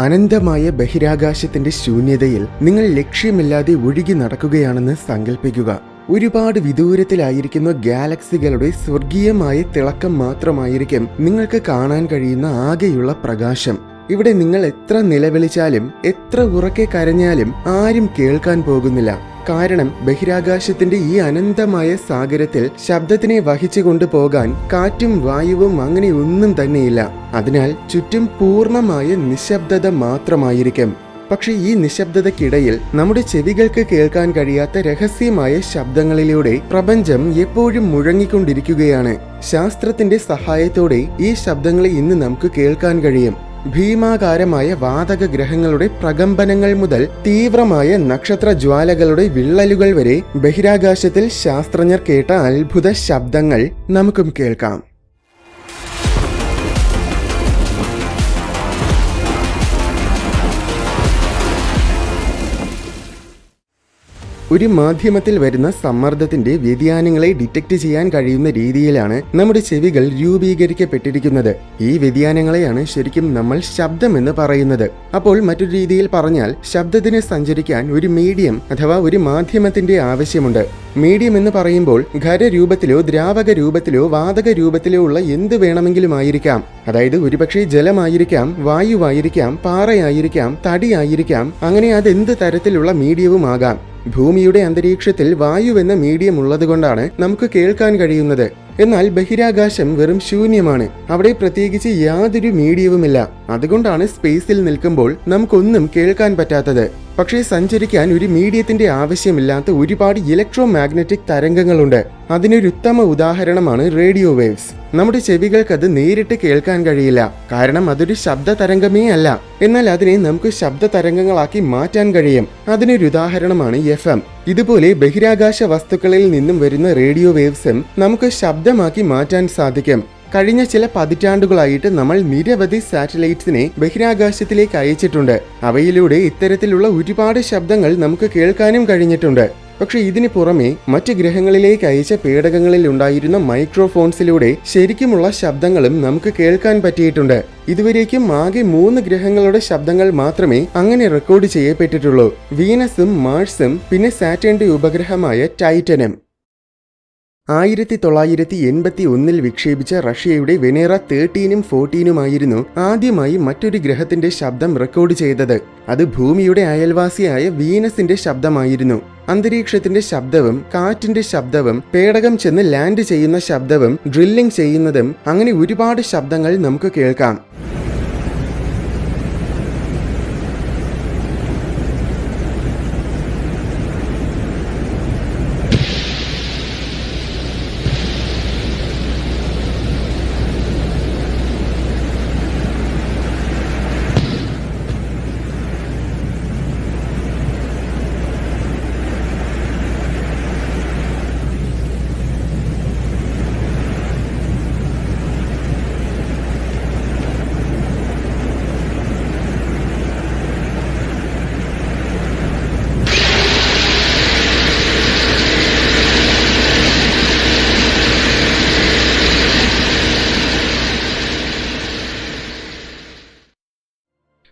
അനന്തമായ ബഹിരാകാശത്തിന്റെ ശൂന്യതയിൽ നിങ്ങൾ ലക്ഷ്യമില്ലാതെ ഒഴുകി നടക്കുകയാണെന്ന് സങ്കല്പിക്കുക. ഒരുപാട് വിദൂരത്തിലായിരിക്കുന്ന ഗാലക്സികളുടെ സ്വർഗീയമായ തിളക്കം മാത്രമായിരിക്കും നിങ്ങൾക്ക് കാണാൻ കഴിയുന്ന ആകെയുള്ള പ്രകാശം. ഇവിടെ നിങ്ങൾ എത്ര നിലവിളിച്ചാലും എത്ര ഉറക്കെ കരഞ്ഞാലും ആരും കേൾക്കാൻ പോകുന്നില്ല. കാരണം ബഹിരാകാശത്തിന്റെ ഈ അനന്തമായ സാഗരത്തിൽ ശബ്ദത്തിനെ വഹിച്ചു കൊണ്ടുപോകാൻ കാറ്റും വായുവും അങ്ങനെ ഒന്നും തന്നെയില്ല. അതിനാൽ ചുറ്റും പൂർണ്ണമായ നിശബ്ദത മാത്രമായിരിക്കും. പക്ഷെ ഈ നിശബ്ദതയ്ക്കിടയിൽ നമ്മുടെ ചെവികൾക്ക് കേൾക്കാൻ കഴിയാത്ത രഹസ്യമായ ശബ്ദങ്ങളിലൂടെ പ്രപഞ്ചം എപ്പോഴും മുഴങ്ങിക്കൊണ്ടിരിക്കുകയാണ്. ശാസ്ത്രത്തിന്റെ സഹായത്തോടെ ഈ ശബ്ദങ്ങളെ ഇന്ന് നമുക്ക് കേൾക്കാൻ കഴിയും. ഭീമാകാരമായ വാതക ഗ്രഹങ്ങളുടെ പ്രകമ്പനങ്ങൾ മുതൽ തീവ്രമായ നക്ഷത്ര ജ്വാലകളുടെ വിള്ളലുകൾ വരെ ബഹിരാകാശത്തിൽ ശാസ്ത്രജ്ഞർ കേട്ട അത്ഭുത ശബ്ദങ്ങൾ നമുക്കും കേൾക്കാം. ഒരു മാധ്യമത്തിൽ വരുന്ന സമ്മർദ്ദത്തിന്റെ വ്യതിയാനങ്ങളെ ഡിറ്റക്ട് ചെയ്യാൻ കഴിയുന്ന രീതിയിലാണ് നമ്മുടെ ചെവികൾ രൂപീകരിക്കപ്പെട്ടിരിക്കുന്നത്. ഈ വ്യതിയാനങ്ങളെയാണ് ശരിക്കും നമ്മൾ ശബ്ദം എന്ന് പറയുന്നത്. അപ്പോൾ മറ്റൊരു രീതിയിൽ പറഞ്ഞാൽ ശബ്ദത്തിന് സഞ്ചരിക്കാൻ ഒരു മീഡിയം അഥവാ ഒരു മാധ്യമത്തിന്റെ ആവശ്യമുണ്ട്. മീഡിയം എന്ന് പറയുമ്പോൾ ഖരരൂപത്തിലോ ദ്രാവക രൂപത്തിലോ വാതക രൂപത്തിലോ ഉള്ള എന്ത് വേണമെങ്കിലും ആയിരിക്കാം. അതായത് ഒരുപക്ഷെ ജലമായിരിക്കാം, വായുവായിരിക്കാം, പാറയായിരിക്കാം, തടിയായിരിക്കാം, അങ്ങനെ അതെന്ത് തരത്തിലുള്ള മീഡിയവും ആകാം. ഭൂമിയുടെ അന്തരീക്ഷത്തിൽ വായു എന്ന മീഡിയം ഉള്ളതുകൊണ്ടാണ് നമുക്ക് കേൾക്കാൻ കഴിയുന്നത്. എന്നാൽ ബഹിരാകാശം വെറും ശൂന്യമാണ്. അവിടെ പ്രത്യേകിച്ച് യാതൊരു മീഡിയവുമില്ല. അതുകൊണ്ടാണ് സ്പേസിൽ നിൽക്കുമ്പോൾ നമുക്കൊന്നും കേൾക്കാൻ പറ്റാത്തത്. പക്ഷേ സഞ്ചരിക്കാൻ ഒരു മീഡിയത്തിന്റെ ആവശ്യമില്ലാത്ത ഒരുപാട് ഇലക്ട്രോ മാഗ്നറ്റിക് തരംഗങ്ങളുണ്ട്. അതിനൊരു ഉത്തമ ഉദാഹരണമാണ് റേഡിയോ വേവ്സ്. നമ്മുടെ ചെവികൾക്ക് അത് നേരിട്ട് കേൾക്കാൻ കഴിയില്ല, കാരണം അതൊരു ശബ്ദ തരംഗമേ അല്ല. എന്നാൽ അതിനെ നമുക്ക് ശബ്ദ തരംഗങ്ങളാക്കി മാറ്റാൻ കഴിയും. അതിനൊരു ഉദാഹരണമാണ് FM. ഇതുപോലെ ബഹിരാകാശ വസ്തുക്കളിൽ നിന്നും വരുന്ന റേഡിയോ വേവ്സും നമുക്ക് ശബ്ദമാക്കി മാറ്റാൻ സാധിക്കും. കഴിഞ്ഞ ചില പതിറ്റാണ്ടുകളായിട്ട് നമ്മൾ നിരവധി സാറ്റലൈറ്റ്സിനെ ബഹിരാകാശത്തിലേക്ക് അയച്ചിട്ടുണ്ട്. അവയിലൂടെ ഇത്തരത്തിലുള്ള ഒരുപാട് ശബ്ദങ്ങൾ നമുക്ക് കേൾക്കാനും കഴിഞ്ഞിട്ടുണ്ട്. പക്ഷെ ഇതിന് പുറമെ മറ്റ് ഗ്രഹങ്ങളിലേക്ക് അയച്ച പേടകങ്ങളിൽ ഉണ്ടായിരുന്ന മൈക്രോഫോൺസിലൂടെ ശരിക്കുമുള്ള ശബ്ദങ്ങളും നമുക്ക് കേൾക്കാൻ പറ്റിയിട്ടുണ്ട്. ഇതുവരേക്കും ആകെ 3 ഗ്രഹങ്ങളുടെ ശബ്ദങ്ങൾ മാത്രമേ അങ്ങനെ റെക്കോർഡ് ചെയ്യപ്പെട്ടിട്ടുള്ളൂ. വീനസും മാർസും പിന്നെ സാറ്റേണിന്റെ ഉപഗ്രഹമായ ടൈറ്റനും. 1981 വിക്ഷേപിച്ച റഷ്യയുടെ വെനേറ 13ഉം 14ഉമായിരുന്നു ആദ്യമായി മറ്റൊരു ഗ്രഹത്തിന്റെ ശബ്ദം റെക്കോർഡ് ചെയ്തത്. അത് ഭൂമിയുടെ അയൽവാസിയായ വീനസിന്റെ ശബ്ദമായിരുന്നു. അന്തരീക്ഷത്തിന്റെ ശബ്ദവും കാറ്റിന്റെ ശബ്ദവും പേടകം ചെന്ന് ലാൻഡ് ചെയ്യുന്ന ശബ്ദവും ഡ്രില്ലിംഗ് ചെയ്യുന്നതും അങ്ങനെ ഒരുപാട് ശബ്ദങ്ങൾ നമുക്ക് കേൾക്കാം.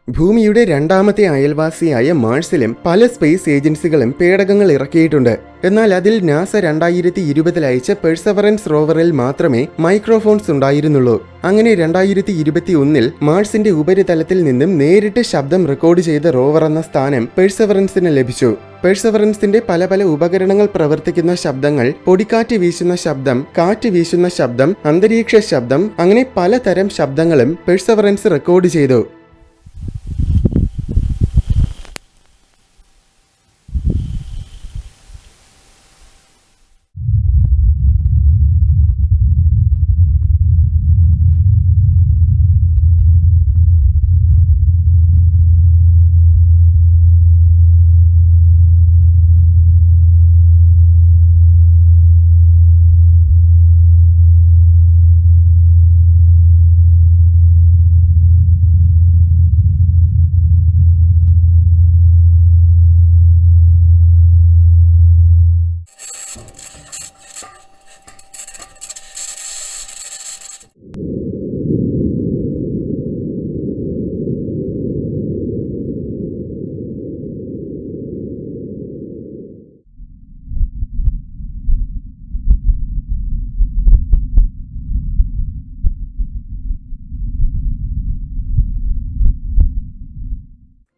ഭൂമിയുടെ രണ്ടാമത്തെ അയൽവാസിയായ മാർസിലും പല സ്പേസ് ഏജൻസികളും പേടകങ്ങൾ ഇറക്കിയിട്ടുണ്ട്. എന്നാൽ അതിൽ നാസ 2020 അയച്ച പെർസെവറൻസ് റോവറിൽ മാത്രമേ മൈക്രോഫോൺസ് ഉണ്ടായിരുന്നുള്ളൂ. അങ്ങനെ 2021 മാർസിന്റെ ഉപരിതലത്തിൽ നിന്നും നേരിട്ട് ശബ്ദം റെക്കോർഡ് ചെയ്ത റോവർ എന്ന സ്ഥാനം പെർസെവറൻസിന് ലഭിച്ചു. പെർസെവറൻസിന്റെ പല ഉപകരണങ്ങൾ പ്രവർത്തിക്കുന്ന ശബ്ദങ്ങൾ, പൊടിക്കാറ്റ് വീശുന്ന ശബ്ദം, കാറ്റ് വീശുന്ന ശബ്ദം, അന്തരീക്ഷ ശബ്ദം, അങ്ങനെ പലതരം ശബ്ദങ്ങളും പെർസെവറൻസ് റെക്കോർഡ് ചെയ്തു.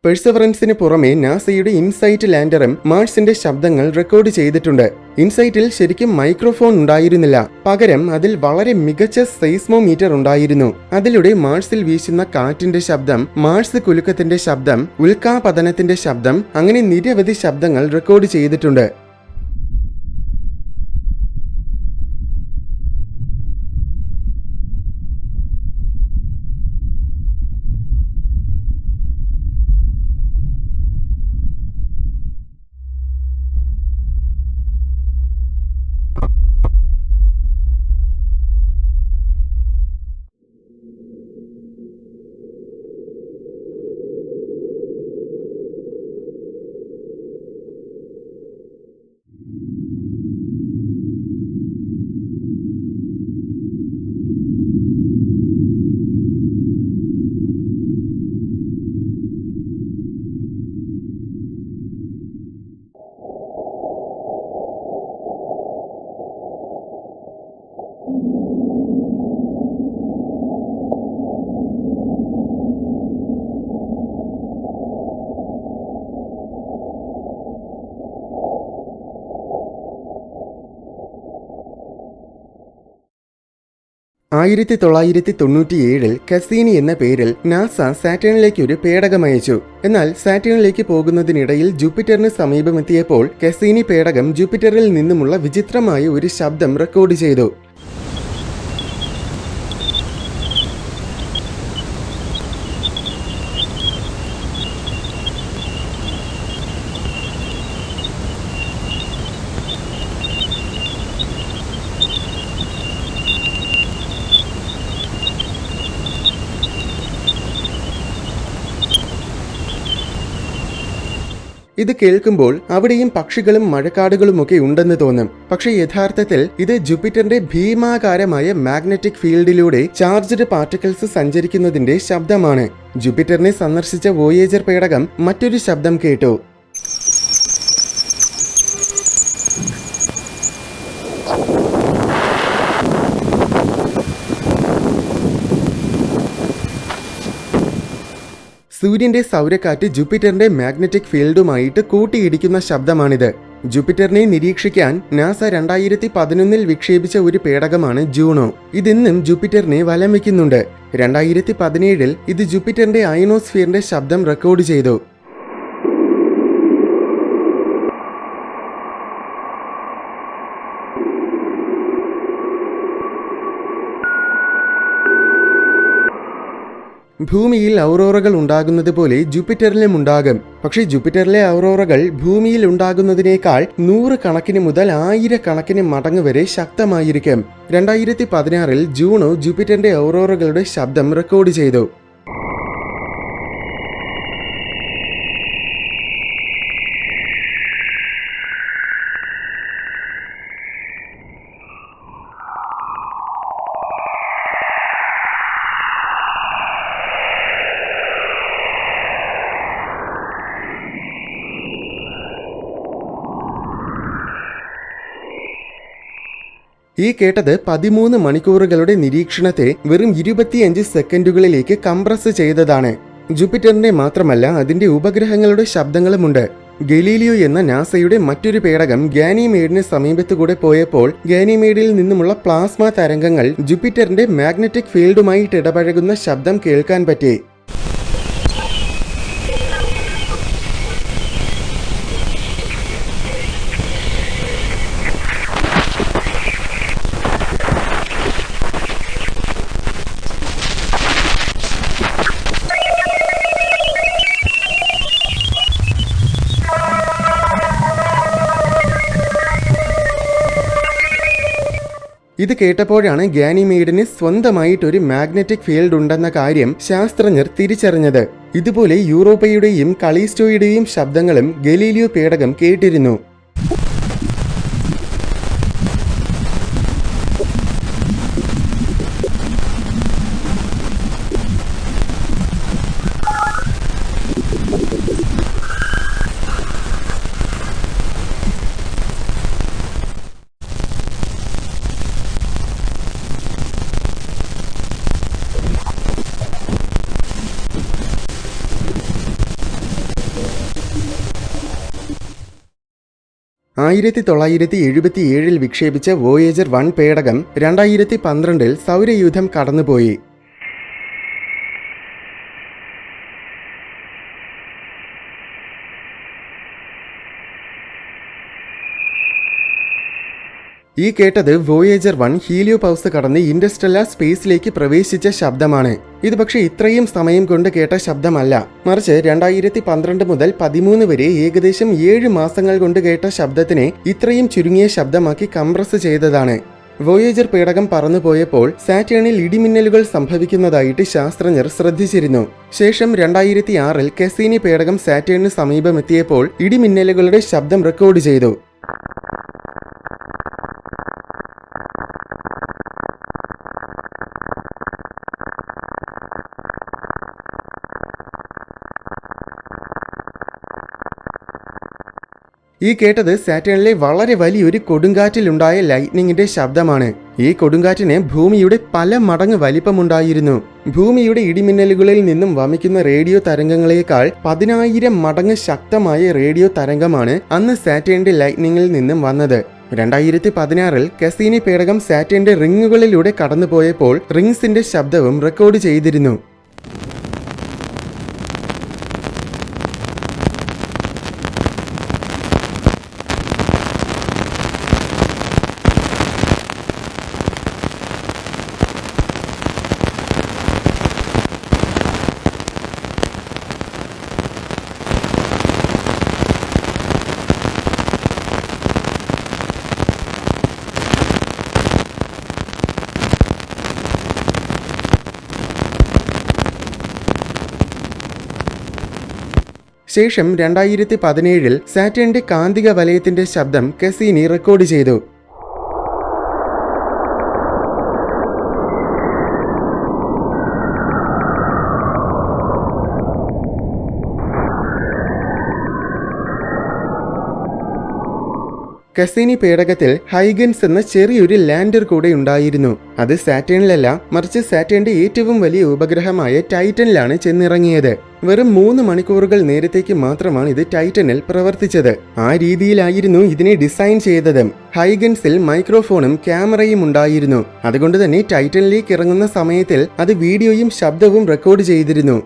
പെർസെവറൻസിന് പുറമെ നാസയുടെ ഇൻസൈറ്റ് ലാൻഡറും മാർസിന്റെ ശബ്ദങ്ങൾ റെക്കോർഡ് ചെയ്തിട്ടുണ്ട്. ഇൻസൈറ്റിൽ ശരിക്കും മൈക്രോഫോൺ ഉണ്ടായിരുന്നില്ല, പകരം അതിൽ വളരെ മികച്ച സെയ്സ്മോമീറ്റർ ഉണ്ടായിരുന്നു. അതിലൂടെ മാർസിൽ വീശുന്ന കാറ്റിന്റെ ശബ്ദം, മാർസ് കുലുക്കത്തിന്റെ ശബ്ദം, ഉൽക്കാപതനത്തിന്റെ ശബ്ദം, അങ്ങനെ നിരവധി ശബ്ദങ്ങൾ റെക്കോർഡ് ചെയ്തിട്ടുണ്ട്. ആയിരത്തി 1997 കസീനി എന്ന പേരിൽ നാസ സാറ്റേണിലേക്ക് ഒരു പേടകമയച്ചു. എന്നാൽ സാറ്റേണിലേക്ക് പോകുന്നതിനിടയിൽ ജൂപ്പിറ്ററിന് സമീപമെത്തിയപ്പോൾ കസീനി പേടകം ജൂപ്പിറ്ററിൽ നിന്നുമുള്ള വിചിത്രമായ ഒരു ശബ്ദം റെക്കോർഡ് ചെയ്തു. ഇത് കേൾക്കുമ്പോൾ അവിടെയും പക്ഷികളും മഴക്കാടുകളുമൊക്കെ ഉണ്ടെന്ന് തോന്നും. പക്ഷേ യഥാർത്ഥത്തിൽ ഇത് ജൂപ്പിറ്ററിന്റെ ഭീമാകാരമായ മാഗ്നറ്റിക് ഫീൽഡിലൂടെ ചാർജ്ഡ് പാർട്ടിക്കിൾസ് സഞ്ചരിക്കുന്നതിന്റെ ശബ്ദമാണ്. ജൂപ്പിറ്ററിനെ സന്ദർശിച്ച വോയേജർ പേടകം മറ്റൊരു ശബ്ദം കേട്ടു. സൂര്യന്റെ സൗരക്കാറ്റ് ജൂപ്പിറ്ററിന്റെ മാഗ്നറ്റിക് ഫീൽഡുമായിട്ട് കൂട്ടിയിടിക്കുന്ന ശബ്ദമാണിത്. ജൂപ്പിറ്ററിനെ നിരീക്ഷിക്കാൻ നാസ 2011 വിക്ഷേപിച്ച ഒരു പേടകമാണ് ജൂണോ. ഇതിന്നും ജൂപ്പിറ്ററിനെ വലം വയ്ക്കുന്നുണ്ട്. 2017 ഇത് ജൂപ്പിറ്ററിന്റെ അയനോസ്ഫിയറിന്റെ ശബ്ദം റെക്കോർഡ് ചെയ്തു. ഭൂമിയിൽ ഔറോറകൾ ഉണ്ടാകുന്നത് പോലെ ജൂപ്പിറ്ററിലും ഉണ്ടാകും. പക്ഷേ ജൂപ്പിറ്ററിലെ ഔറോറകൾ ഭൂമിയിൽ ഉണ്ടാകുന്നതിനേക്കാൾ 100 കണക്കിന് മുതൽ 1000 കണക്കിന് മടങ്ങ് വരെ ശക്തമായിരിക്കും. 2016 ജൂണോ ജൂപ്പിറ്ററിന്റെ ഔറോറകളുടെ ശബ്ദം റെക്കോർഡ് ചെയ്തു. ഈ കേട്ടത് 13 മണിക്കൂറുകളുടെ നിരീക്ഷണത്തെ വെറും 25 സെക്കൻഡുകളിലേക്ക് കംപ്രസ് ചെയ്തതാണ്. ജൂപ്പിറ്ററിന്റെ മാത്രമല്ല, അതിന്റെ ഉപഗ്രഹങ്ങളുടെ ശബ്ദങ്ങളുമുണ്ട്. ഗലീലിയോ എന്ന നാസയുടെ മറ്റൊരു പേടകം ഗാനിമേഡിന് സമീപത്തുകൂടെ പോയപ്പോൾ ഗാനിമേഡിൽ നിന്നുമുള്ള പ്ലാസ്മ തരംഗങ്ങൾ ജൂപ്പിറ്ററിന്റെ മാഗ്നറ്റിക് ഫീൽഡുമായിട്ട് ഇടപഴകുന്ന ശബ്ദം കേൾക്കാൻ പറ്റി. ഇത് കേട്ടപ്പോഴാണ് ഗാനിമേഡിന് സ്വന്തമായിട്ടൊരു മാഗ്നറ്റിക് ഫീൽഡ് ഉണ്ടെന്ന കാര്യം ശാസ്ത്രജ്ഞർ തിരിച്ചറിഞ്ഞത്. ഇതുപോലെ യൂറോപ്പയുടെയും കളീസ്റ്റോയുടെയും ശബ്ദങ്ങളും ഗലീലിയോ പേടകം കേട്ടിരുന്നു. 1977 വിക്ഷേപിച്ച വോയേജർ 1 പേടകം 2012 സൗരയൂഥം കടന്നുപോയി. ഈ കേട്ടത് വോയേജർ 1 ഹീലിയോപൗസ് കടന്ന് ഇന്റർസ്റ്റെല്ലാർ സ്പേസിലേക്ക് പ്രവേശിച്ച ശബ്ദമാണ്. ഇത് പക്ഷേ ഇത്രയും സമയം കൊണ്ട് കേട്ട ശബ്ദമല്ല, മറിച്ച് 2012 മുതൽ 2013 വരെ ഏകദേശം 7 മാസങ്ങൾ കൊണ്ട് കേട്ട ശബ്ദത്തിനെ ഇത്രയും ചുരുങ്ങിയ ശബ്ദമാക്കി കംപ്രസ് ചെയ്തതാണ്. വോയേജർ പേടകം പറന്നുപോയപ്പോൾ സാറ്റേണിൽ ഇടിമിന്നലുകൾ സംഭവിക്കുന്നതായിട്ട് ശാസ്ത്രജ്ഞർ ശ്രദ്ധിച്ചിരുന്നു. ശേഷം 2006 കെസീനി പേടകം സാറ്റേണിന് സമീപമെത്തിയപ്പോൾ ഇടിമിന്നലുകളുടെ ശബ്ദം റെക്കോർഡ് ചെയ്തു. ഈ കേട്ടത് സാറ്റേണിലെ വളരെ വലിയൊരു കൊടുങ്കാറ്റിലുണ്ടായ ലൈറ്റ്നിങ്ങിന്റെ ശബ്ദമാണ്. ഈ കൊടുങ്കാറ്റിന് ഭൂമിയുടെ പല മടങ്ങ് വലിപ്പമുണ്ടായിരുന്നു. ഭൂമിയുടെ ഇടിമിന്നലുകളിൽ നിന്നും വമിക്കുന്ന റേഡിയോ തരംഗങ്ങളെക്കാൾ 10,000 മടങ്ങ് ശക്തമായ റേഡിയോ തരംഗമാണ് അന്ന് സാറ്റേണിന്റെ ലൈറ്റ്നിങ്ങിൽ നിന്നും വന്നത്. 2016 കെസീനി പേടകം സാറ്റേണിന്റെ റിങ്ങുകളിലൂടെ കടന്നുപോയപ്പോൾ റിങ്സിന്റെ ശബ്ദവും റെക്കോർഡ് ചെയ്തിരുന്നു. ശേഷം 2017 സാറ്റേണിന്റെ കാന്തിക വലയത്തിന്റെ ശബ്ദം കെസീനി റെക്കോർഡ് ചെയ്തു. കെസീനി പേടകത്തിൽ ഹൈഗൻസ് എന്ന ചെറിയൊരു ലാൻഡർ കൂടെ ഉണ്ടായിരുന്നു. അത് സാറ്റേണിലല്ല, മറിച്ച് സാറ്റേണിന്റെ ഏറ്റവും വലിയ ഉപഗ്രഹമായ ടൈറ്റനിലാണ് ചെന്നിറങ്ങിയത്. വെറും 3 മണിക്കൂറുകൾ നേരത്തേക്ക് മാത്രമാണ് ഇത് ടൈറ്റനിൽ പ്രവർത്തിച്ചത്. ആ രീതിയിലായിരുന്നു ഇതിനെ ഡിസൈൻ ചെയ്തത്. ഹൈഗൻസിൽ മൈക്രോഫോണും ക്യാമറയും ഉണ്ടായിരുന്നു. അതുകൊണ്ട് തന്നെ ടൈറ്റനിലേക്ക് ഇറങ്ങുന്ന സമയത്തിൽ അത് വീഡിയോയും ശബ്ദവും റെക്കോർഡ് ചെയ്തിരുന്നു.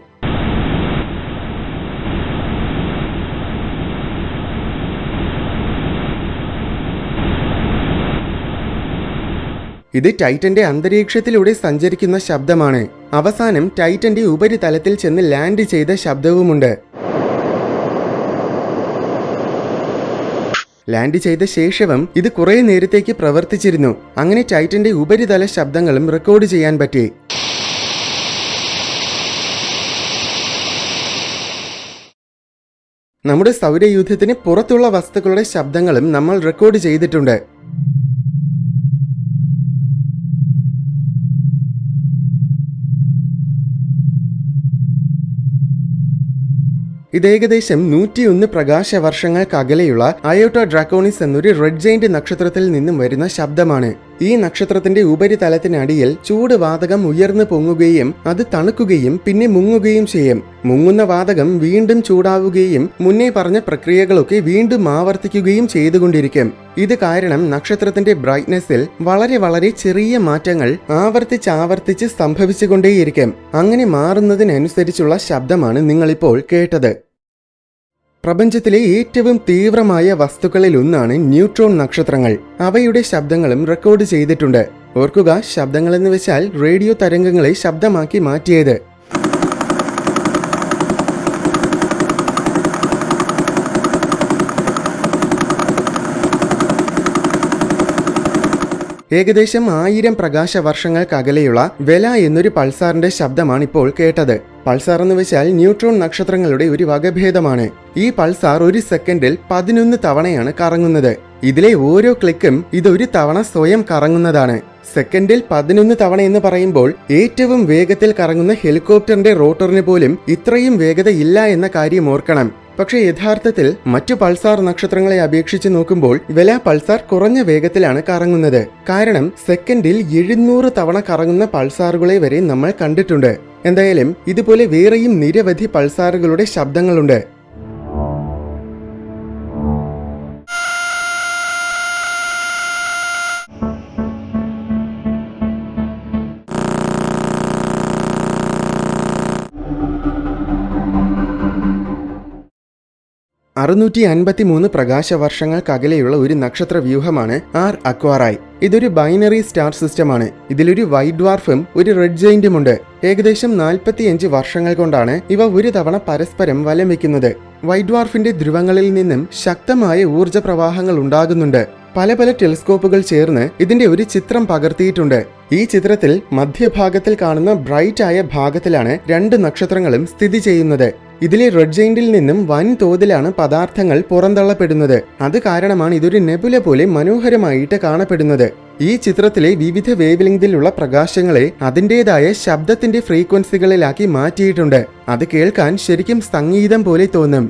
ഇത് ടൈറ്റന്റെ അന്തരീക്ഷത്തിലൂടെ സഞ്ചരിക്കുന്ന ശബ്ദമാണ്. അവസാനം ടൈറ്റന്റെ ഉപരിതലത്തിൽ ചെന്ന് ലാൻഡ് ചെയ്ത ശബ്ദവുമുണ്ട്. ലാൻഡ് ചെയ്ത ശേഷവും ഇത് കുറെ നേരത്തേക്ക് പ്രവർത്തിച്ചിരുന്നു. അങ്ങനെ ടൈറ്റന്റെ ഉപരിതല ശബ്ദങ്ങളും റെക്കോർഡ് ചെയ്യാൻ പറ്റി. നമ്മുടെ സൗരയൂഥത്തിന് പുറത്തുള്ള വസ്തുക്കളുടെ ശബ്ദങ്ങളും നമ്മൾ റെക്കോർഡ് ചെയ്തിട്ടുണ്ട്. ഇത് ഏകദേശം 101 പ്രകാശവർഷങ്ങൾക്കകലെയുള്ള അയോട്ട ഡ്രാക്കോണിസ് എന്നൊരു റെഡ് ജെയിന്റ് നക്ഷത്രത്തിൽ നിന്നും വരുന്ന ശബ്ദമാണ്. ഈ നക്ഷത്രത്തിന്റെ ഉപരിതലത്തിനടിയിൽ ചൂട് വാതകം ഉയർന്നു പൊങ്ങുകയും അത് തണുക്കുകയും പിന്നെ മുങ്ങുകയും ചെയ്യും. മുങ്ങുന്ന വാതകം വീണ്ടും ചൂടാവുകയും മുന്നേ പറഞ്ഞ പ്രക്രിയകളൊക്കെ വീണ്ടും ആവർത്തിക്കുകയും ചെയ്തുകൊണ്ടിരിക്കും. ഇത് കാരണം നക്ഷത്രത്തിന്റെ ബ്രൈറ്റ്നെസ്സിൽ വളരെ ചെറിയ മാറ്റങ്ങൾ ആവർത്തിച്ച് സംഭവിച്ചുകൊണ്ടേയിരിക്കും. അങ്ങനെ മാറുന്നതിനനുസരിച്ചുള്ള ശബ്ദമാണ് നിങ്ങളിപ്പോൾ കേട്ടത്. പ്രപഞ്ചത്തിലെ ഏറ്റവും തീവ്രമായ വസ്തുക്കളിൽ ഒന്നാണ് ന്യൂട്രോൺ നക്ഷത്രങ്ങൾ. അവയുടെ ശബ്ദങ്ങളും റെക്കോർഡ് ചെയ്തിട്ടുണ്ട്. ഓർക്കുക, ശബ്ദങ്ങളെന്ന് വെച്ചാൽ റേഡിയോ തരംഗങ്ങളെ ശബ്ദമാക്കി മാറ്റിയത്. ഏകദേശം 1000 പ്രകാശവർഷങ്ങൾക്കകലെയുള്ള വെല എന്നൊരു പൾസാറിന്റെ ശബ്ദമാണിപ്പോൾ കേട്ടത്. പൾസാർ എന്ന് വെച്ചാൽ ന്യൂട്രോൺ നക്ഷത്രങ്ങളുടെ ഒരു വകഭേദമാണ്. ഈ പൾസാർ ഒരു സെക്കൻഡിൽ 11 തവണയാണ് കറങ്ങുന്നത്. ഇതിലെ ഓരോ ക്ലിക്കും ഇതൊരു തവണ സ്വയം കറങ്ങുന്നതാണ്. സെക്കൻഡിൽ 11 തവണ എന്ന് പറയുമ്പോൾ ഏറ്റവും വേഗത്തിൽ കറങ്ങുന്ന ഹെലികോപ്റ്ററിന്റെ റോട്ടറിന് പോലും ഇത്രയും വേഗത ഇല്ല എന്ന കാര്യം ഓർക്കണം. പക്ഷെ യഥാർത്ഥത്തിൽ മറ്റു പൾസാർ നക്ഷത്രങ്ങളെ അപേക്ഷിച്ച് നോക്കുമ്പോൾ വെല പൾസാർ കുറഞ്ഞ വേഗത്തിലാണ് കറങ്ങുന്നത്. കാരണം സെക്കൻഡിൽ 700 തവണ കറങ്ങുന്ന പൾസാറുകളെ വരെ നമ്മൾ കണ്ടിട്ടുണ്ട്. എന്തായാലും ഇതുപോലെ വേറെയും നിരവധി പൾസാറുകളുടെ ശബ്ദങ്ങളുണ്ട്. 653 പ്രകാശവർഷങ്ങൾക്കകലെയുള്ള ഒരു നക്ഷത്ര വ്യൂഹമാണ് ആർ അക്വാറായി. ഇതൊരു ബൈനറി സ്റ്റാർ സിസ്റ്റമാണ്. ഇതിലൊരു വൈറ്റ് ഡ്വാർഫും ഒരു റെഡ് ജെയിന്റും ഉണ്ട്. ഏകദേശം 45 വർഷങ്ങൾ കൊണ്ടാണ് ഇവ ഒരു തവണ പരസ്പരം വലം വയ്ക്കുന്നത്. വൈറ്റ് ഡ്വാർഫിന്റെ ധ്രുവങ്ങളിൽ നിന്നും ശക്തമായ ഊർജ്ജ പ്രവാഹങ്ങൾ ഉണ്ടാകുന്നുണ്ട്. പല ടെലിസ്കോപ്പുകൾ ചേർന്ന് ഇതിന്റെ ഒരു ചിത്രം പകർത്തിയിട്ടുണ്ട്. ഈ ചിത്രത്തിൽ മധ്യഭാഗത്തിൽ കാണുന്ന ബ്രൈറ്റ് ആയ ഭാഗത്തിലാണ് 2 നക്ഷത്രങ്ങളും സ്ഥിതി ചെയ്യുന്നത്. ഇതിലെ റെഡ് ജെയിന്റിൽ നിന്നും വൻതോതിലാണ് പദാർത്ഥങ്ങൾ പുറന്തള്ളപ്പെടുന്നത്. അത് കാരണമാണ് ഇതൊരു നെബുല പോലെ മനോഹരമായിട്ട് കാണപ്പെടുന്നത്. ഈ ചിത്രത്തിലെ വിവിധ വേവ് ലെങ്തിലുള്ള പ്രകാശങ്ങളെ അതിൻ്റെതായ ശബ്ദത്തിന്റെ ഫ്രീക്വൻസികളിലാക്കി മാറ്റിയിട്ടുണ്ട്. അത് കേൾക്കാൻ ശരിക്കും സംഗീതം പോലെ തോന്നും.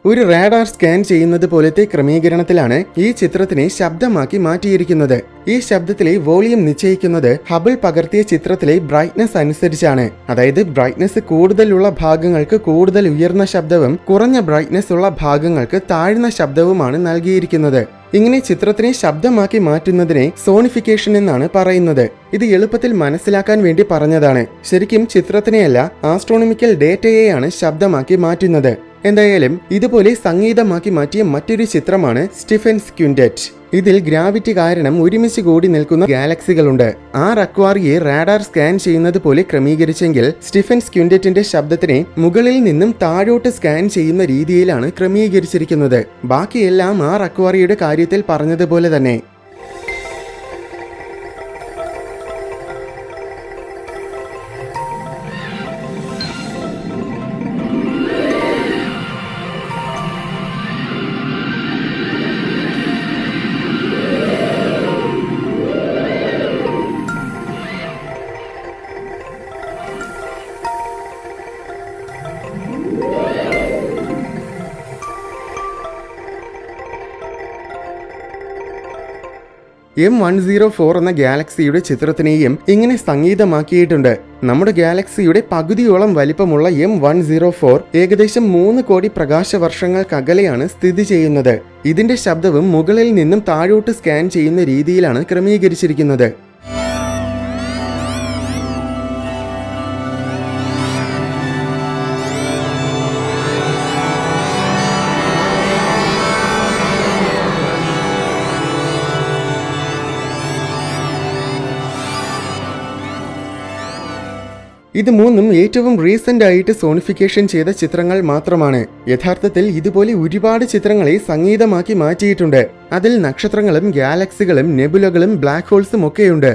ഒരു റാഡാർ സ്കാൻ ചെയ്യുന്നത് പോലത്തെ ക്രമീകരണത്തിലാണ് ഈ ചിത്രത്തിനെ ശബ്ദമാക്കി മാറ്റിയിരിക്കുന്നത്. ഈ ശബ്ദത്തിലെ വോളിയം നിശ്ചയിക്കുന്നത് ഹബിൾ പകർത്തിയ ചിത്രത്തിലെ ബ്രൈറ്റ്നസ് അനുസരിച്ചാണ്. അതായത് ബ്രൈറ്റ്നസ് കൂടുതലുള്ള ഭാഗങ്ങൾക്ക് കൂടുതൽ ഉയർന്ന ശബ്ദവും കുറഞ്ഞ ബ്രൈറ്റ്നസ് ഉള്ള ഭാഗങ്ങൾക്ക് താഴ്ന്ന ശബ്ദവുമാണ് നൽകിയിരിക്കുന്നത്. ഇങ്ങനെ ചിത്രത്തിനെ ശബ്ദമാക്കി മാറ്റുന്നതിനെ സോണിഫിക്കേഷൻ എന്നാണ് പറയുന്നത്. ഇത് എളുപ്പത്തിൽ മനസ്സിലാക്കാൻ വേണ്ടി പറഞ്ഞതാണ്. ശരിക്കും ചിത്രത്തിനെയല്ല, ആസ്ട്രോണമിക്കൽ ഡേറ്റയെയാണ് ശബ്ദമാക്കി മാറ്റുന്നത്. എന്തായാലും ഇതുപോലെ സംഗീതമാക്കി മാറ്റിയ മറ്റൊരു ചിത്രമാണ് സ്റ്റിഫൻസ് ക്വിന്ററ്റ്. ഇതിൽ ഗ്രാവിറ്റി കാരണം ഒരുമിച്ച് കൂടി നിൽക്കുന്ന ഗാലക്സികളുണ്ട്. ആർ അക്വാറിയെ റാഡാർ സ്കാൻ ചെയ്യുന്നത് പോലെ ക്രമീകരിച്ചെങ്കിൽ സ്റ്റിഫൻസ് ക്വിന്ററ്റിന്റെ ശബ്ദത്തിനെ മുകളിൽ നിന്നും താഴോട്ട് സ്കാൻ ചെയ്യുന്ന രീതിയിലാണ് ക്രമീകരിച്ചിരിക്കുന്നത്. ബാക്കിയെല്ലാം ആർ അക്വാറിയുടെ കാര്യത്തിൽ പറഞ്ഞതുപോലെ തന്നെ. M104 എന്ന ഗാലക്സിയുടെ ചിത്രത്തിനെയും ഇങ്ങനെ സംഗീതമാക്കിയിട്ടുണ്ട്. നമ്മുടെ ഗാലക്സിയുടെ പകുതിയോളം വലിപ്പമുള്ള M104 ഏകദേശം 3 കോടി പ്രകാശവർഷങ്ങൾക്കകലെയാണ് സ്ഥിതി ചെയ്യുന്നത്. ഇതിന്റെ ശബ്ദവും മുകളിൽ നിന്നും താഴോട്ട് സ്കാൻ ചെയ്യുന്ന രീതിയിലാണ് ക്രമീകരിച്ചിരിക്കുന്നത്. ഇത് മൂന്നും ഏറ്റവും റീസെന്റ് ആയിട്ട് സോണിഫിക്കേഷൻ ചെയ്ത ചിത്രങ്ങൾ മാത്രമാണ്. യഥാർത്ഥത്തിൽ ഇതുപോലെ ഒരുപാട് ചിത്രങ്ങളെ സംഗീതമാക്കി മാറ്റിയിട്ടുണ്ട്. അതിൽ നക്ഷത്രങ്ങളും ഗാലക്സികളും നെബുലകളും ബ്ലാക്ക് ഹോൾസും ഒക്കെയുണ്ട്.